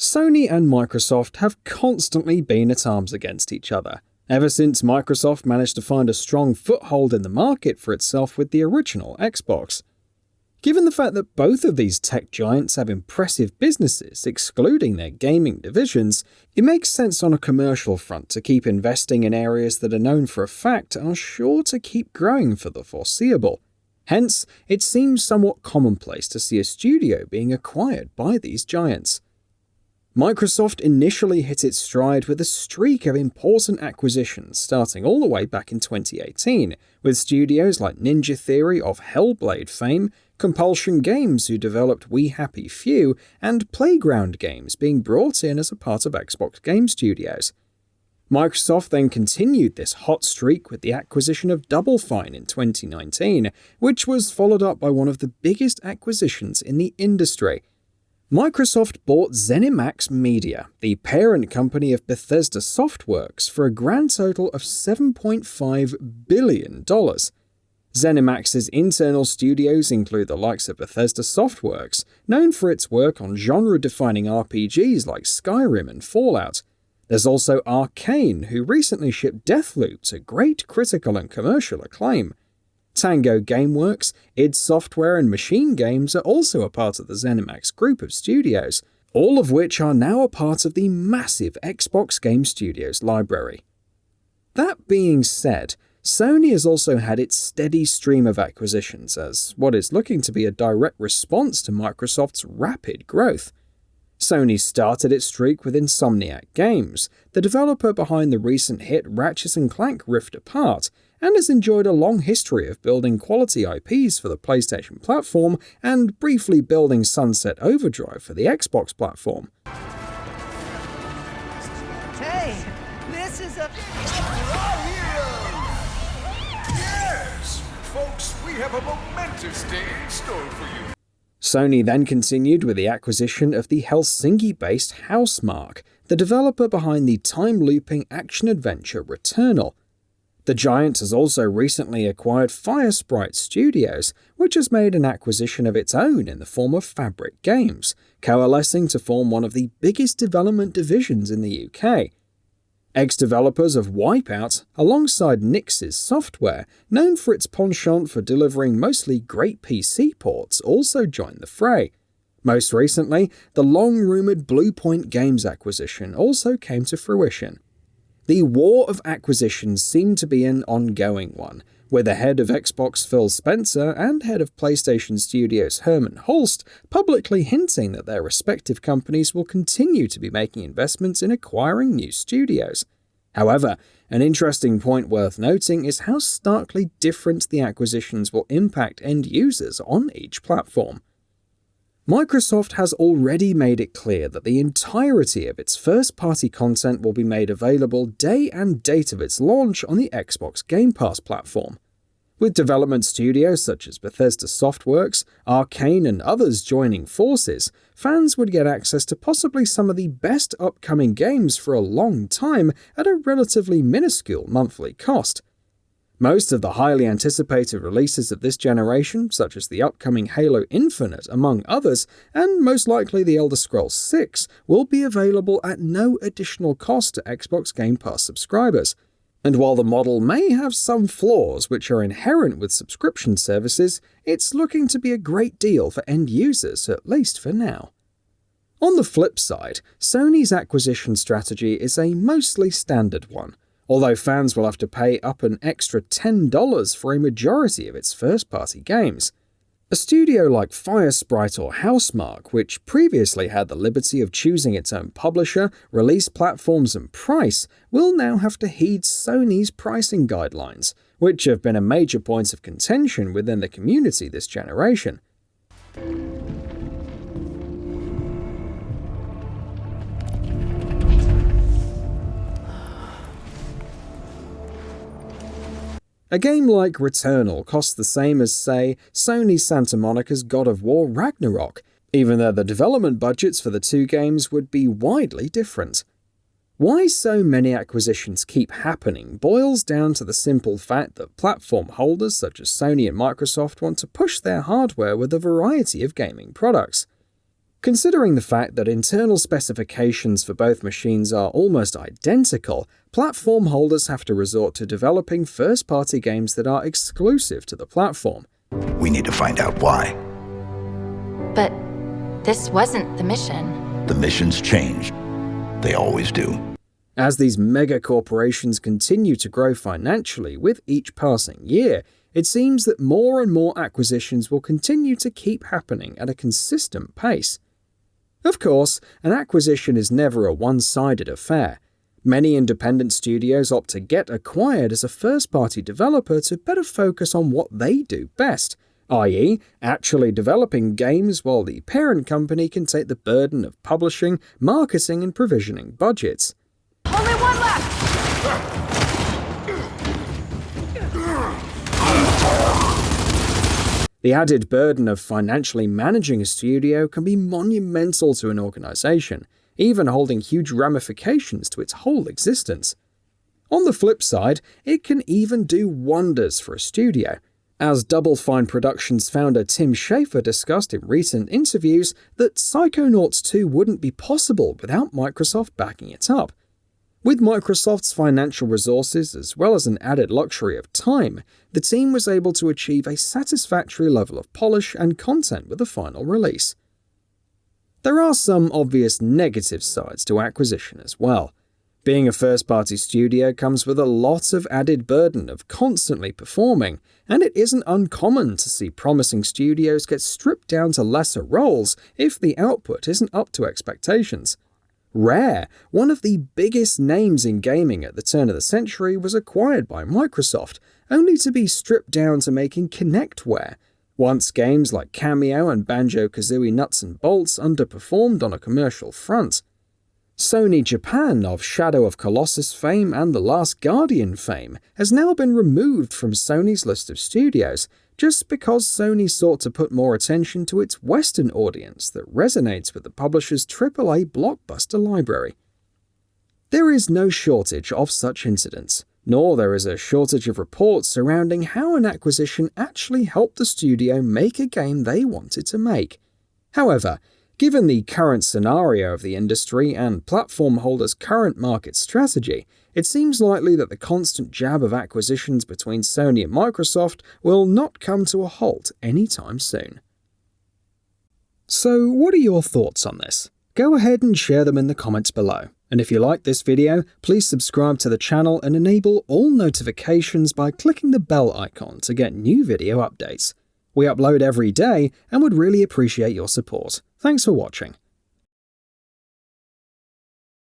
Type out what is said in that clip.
Sony and Microsoft have constantly been at arms against each other, ever since Microsoft managed to find a strong foothold in the market for itself with the original Xbox. Given the fact that both of these tech giants have impressive businesses excluding their gaming divisions, it makes sense on a commercial front to keep investing in areas that are known for a fact are sure to keep growing for the foreseeable. Hence, it seems somewhat commonplace to see a studio being acquired by these giants. Microsoft initially hit its stride with a streak of important acquisitions starting all the way back in 2018, with studios like Ninja Theory of Hellblade fame, Compulsion Games who developed We Happy Few, and Playground Games being brought in as a part of Xbox Game Studios. Microsoft then continued this hot streak with the acquisition of Double Fine in 2019, which was followed up by one of the biggest acquisitions in the industry. Microsoft bought ZeniMax Media, the parent company of Bethesda Softworks, for a grand total of $7.5 billion. ZeniMax's internal studios include the likes of Bethesda Softworks, known for its work on genre-defining RPGs like Skyrim and Fallout. There's also Arcane, who recently shipped Deathloop to great critical and commercial acclaim. Tango Gameworks, id Software, and Machine Games are also a part of the ZeniMax group of studios, all of which are now a part of the massive Xbox Game Studios library. That being said, Sony has also had its steady stream of acquisitions as what is looking to be a direct response to Microsoft's rapid growth. Sony started its streak with Insomniac Games, the developer behind the recent hit Ratchet & Clank Rift Apart, and has enjoyed a long history of building quality IPs for the PlayStation platform and briefly building Sunset Overdrive for the Xbox platform. Hey, this is a... Yes! Folks, we have a momentous day in store for you. Sony then continued with the acquisition of the Helsinki-based Housemarque, the developer behind the time-looping action-adventure Returnal. The giant has also recently acquired Firesprite Studios, which has made an acquisition of its own in the form of Fabric Games, coalescing to form one of the biggest development divisions in the UK. Ex-developers of Wipeout, alongside Nix's Software, known for its penchant for delivering mostly great PC ports, also joined the fray. Most recently, the long-rumoured Bluepoint Games acquisition also came to fruition. The war of acquisitions seemed to be an ongoing one, with the head of Xbox Phil Spencer and head of PlayStation Studios Herman Hulst publicly hinting that their respective companies will continue to be making investments in acquiring new studios. However, an interesting point worth noting is how starkly different the acquisitions will impact end users on each platform. Microsoft has already made it clear that the entirety of its first-party content will be made available day and date of its launch on the Xbox Game Pass platform. With development studios such as Bethesda Softworks, Arcane, and others joining forces, fans would get access to possibly some of the best upcoming games for a long time at a relatively minuscule monthly cost. Most of the highly anticipated releases of this generation, such as the upcoming Halo Infinite among others, and most likely The Elder Scrolls 6, will be available at no additional cost to Xbox Game Pass subscribers. And while the model may have some flaws which are inherent with subscription services, it's looking to be a great deal for end users, at least for now. On the flip side, Sony's acquisition strategy is a mostly standard one, although fans will have to pay up an extra $10 for a majority of its first-party games. A studio like Firesprite or Housemarque, which previously had the liberty of choosing its own publisher, release platforms and price, will now have to heed Sony's pricing guidelines, which have been a major point of contention within the community this generation. A game like Returnal costs the same as, say, Sony Santa Monica's God of War Ragnarok, even though the development budgets for the two games would be widely different. Why so many acquisitions keep happening boils down to the simple fact that platform holders such as Sony and Microsoft want to push their hardware with a variety of gaming products. Considering the fact that internal specifications for both machines are almost identical, platform holders have to resort to developing first-party games that are exclusive to the platform. We need to find out why. But this wasn't the mission. The missions change. They always do. As these mega corporations continue to grow financially with each passing year, it seems that more and more acquisitions will continue to keep happening at a consistent pace. Of course, an acquisition is never a one-sided affair. Many independent studios opt to get acquired as a first-party developer to better focus on what they do best, i.e., actually developing games while the parent company can take the burden of publishing, marketing, and provisioning budgets. Only one left! The added burden of financially managing a studio can be monumental to an organization, even holding huge ramifications to its whole existence. On the flip side, it can even do wonders for a studio. As Double Fine Productions founder Tim Schafer discussed in recent interviews, that Psychonauts 2 wouldn't be possible without Microsoft backing it up. With Microsoft's financial resources as well as an added luxury of time, the team was able to achieve a satisfactory level of polish and content with the final release. There are some obvious negative sides to acquisition as well. Being a first-party studio comes with a lot of added burden of constantly performing, and it isn't uncommon to see promising studios get stripped down to lesser roles if the output isn't up to expectations. Rare, one of the biggest names in gaming at the turn of the century, was acquired by Microsoft, only to be stripped down to making Kinectware. Once games like Cameo and Banjo-Kazooie Nuts and Bolts underperformed on a commercial front. Sony Japan, of Shadow of Colossus fame and The Last Guardian fame, has now been removed from Sony's list of studios, just because Sony sought to put more attention to its Western audience that resonates with the publisher's AAA blockbuster library. There is no shortage of such incidents, nor there is a shortage of reports surrounding how an acquisition actually helped the studio make a game they wanted to make. However, given the current scenario of the industry and platform holders' current market strategy, it seems likely that the constant jab of acquisitions between Sony and Microsoft will not come to a halt anytime soon. So, what are your thoughts on this? Go ahead and share them in the comments below. And if you like this video, please subscribe to the channel and enable all notifications by clicking the bell icon to get new video updates. We upload every day and would really appreciate your support. Thanks for watching.